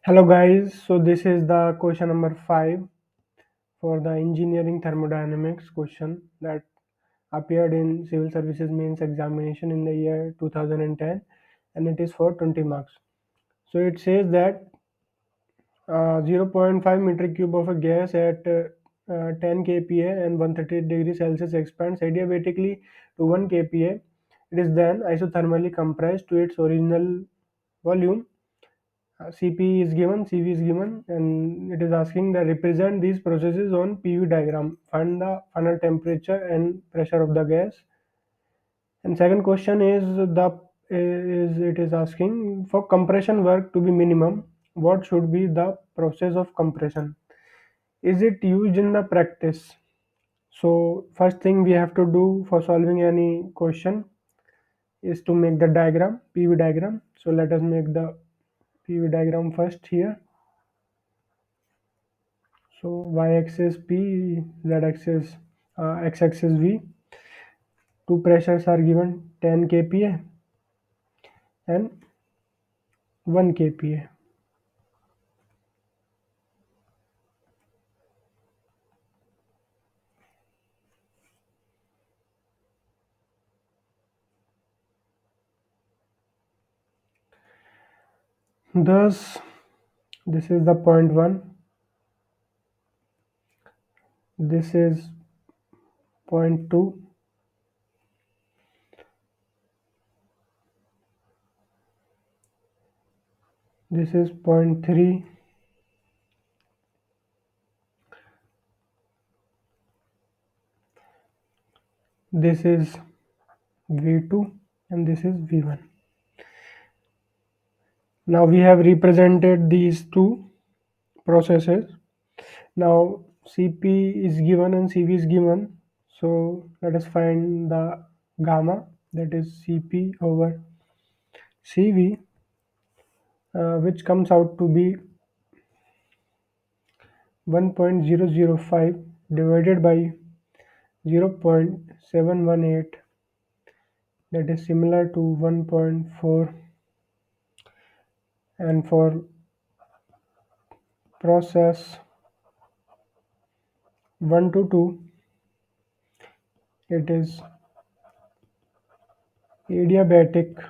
Hello guys, so this is the question number 5 for the engineering thermodynamics question that appeared in civil services mains examination in the year 2010, and it is for 20 marks. So it says that 0 0.5 meter cube of a gas at 10 kPa and 130 degrees Celsius expands adiabatically to 1 kPa. It is then isothermally compressed to its original volume. CP is given, CV is given, and it is asking that represent these processes on PV diagram. Find the final temperature and pressure of the gas. And second question is it is asking for compression work to be minimum. What should be the process of compression? Is it used in the practice? So first thing we have to do for solving any question is to make the diagram, PV diagram. So let us make the PV diagram first here. So y-axis P, z-axis x-axis V. Two pressures are given 10 kPa and 1 kPa. Thus, this is the point 1, this is point 2, this is point 3, this is V2, and this is V1. Now we have represented these two processes. Now Cp is given and Cv is given. So let us find the gamma, that is Cp over Cv, which comes out to be 1.005 divided by 0.718, that is similar to 1.4, and for process 1 to 2 it is adiabatic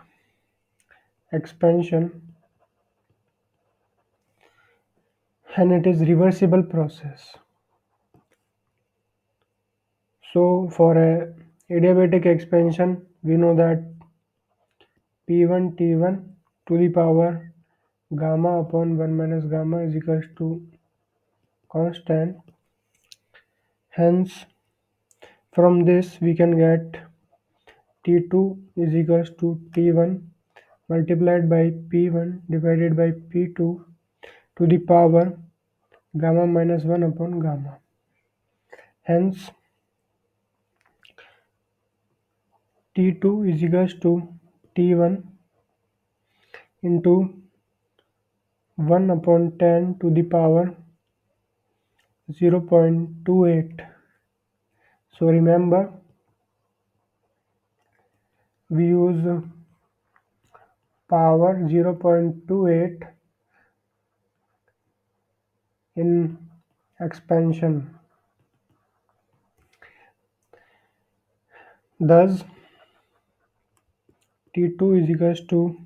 expansion, and it is reversible process. So for a adiabatic expansion we know that P1 T1 to the power gamma upon 1 minus gamma is equals to constant. Hence from this we can get T2 is equals to T1 multiplied by P1 divided by P2 to the power gamma minus 1 upon gamma. Hence T2 is equals to T1 into 1 upon 10 to the power 0.28. So remember, we use power 0.28 in expansion. Thus T2 is equals to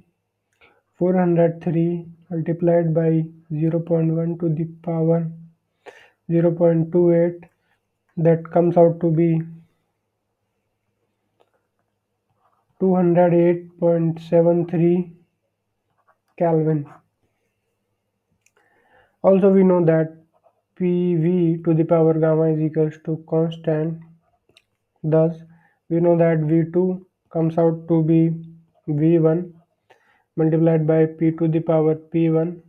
403 multiplied by 0.1 to the power 0.28, that comes out to be 208.73 Kelvin. Also we know that PV to the power gamma is equals to constant. Thus we know that V2 comes out to be V1 multiplied by P to the power P1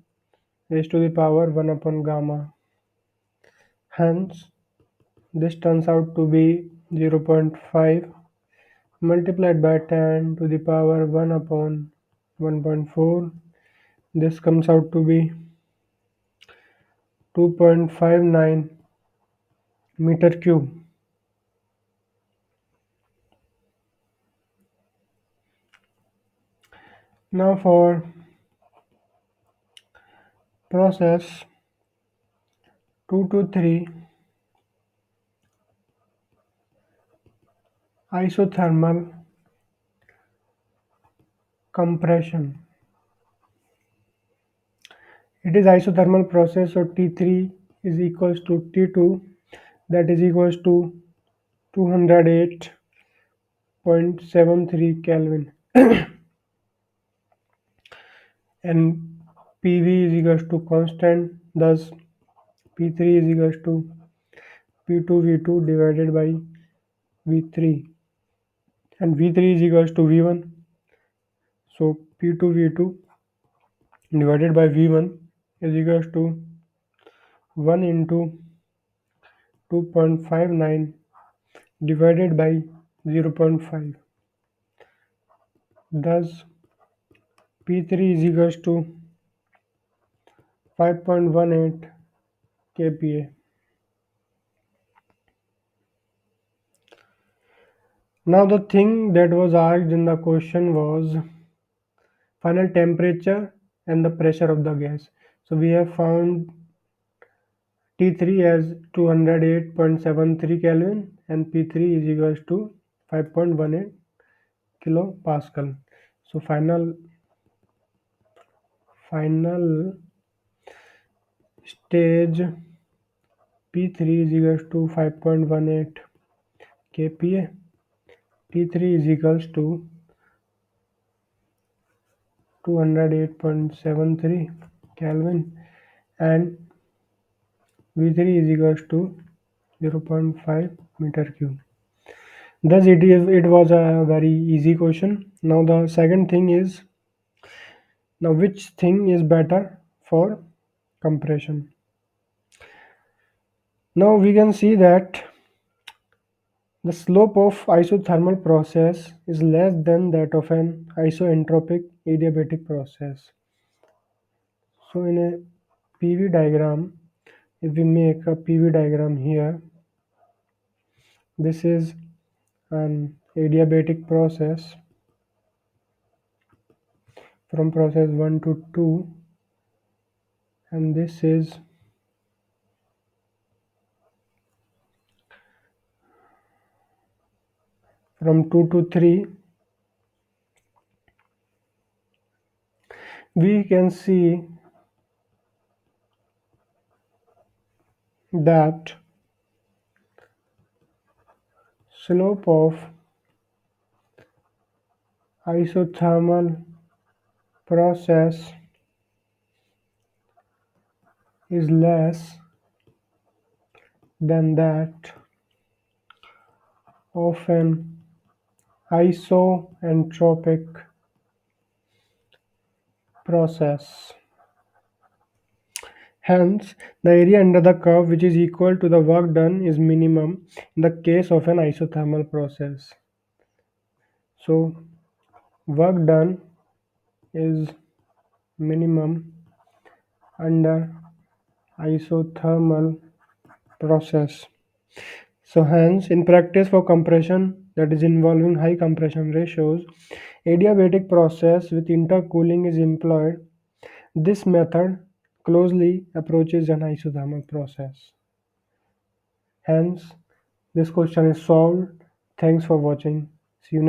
raised to the power 1 upon gamma. Hence this turns out to be 0.5 multiplied by 10 to the power 1 upon 1.4. This comes out to be 2.59 meter cube. Now for Process 2 to 3 isothermal compression. It is isothermal process, so T3 is equals to T2, that is equals to 208.73 Kelvin, and PV is equals to constant, thus P3 is equals to P2V2 divided by V3, and V3 is equals to V1, so P2V2 divided by V1 is equals to 1 into 2.59 divided by 0.5. Thus, P3 is equals to 5.18 kPa. Now the thing that was asked in the question was final temperature and the pressure of the gas. So we have found T3 as 208.73 Kelvin and P3 is equals to 5.18 kilopascal. So final stage P3 is equals to 5.18 kPa. T3 is equals to 208.73 Kelvin and V3 is equals to 0.5 meter cube. Thus it was a very easy question. Now the second thing is, now which thing is better for compression? Now we can see that the slope of isothermal process is less than that of an isoentropic adiabatic process. So in a PV diagram, if we make a PV diagram here, this is an adiabatic process from process 1 to 2, and this is from 2 to 3. We can see that slope of isothermal process is less than that of an isoentropic process. Hence, the area under the curve, which is equal to the work done, is minimum in the case of an isothermal process. So, work done is minimum under isothermal process. So hence, in practice for compression that is involving high compression ratios, adiabatic process with intercooling is employed. This method closely approaches an isothermal process. Hence, this question is solved. Thanks for watching. See you next.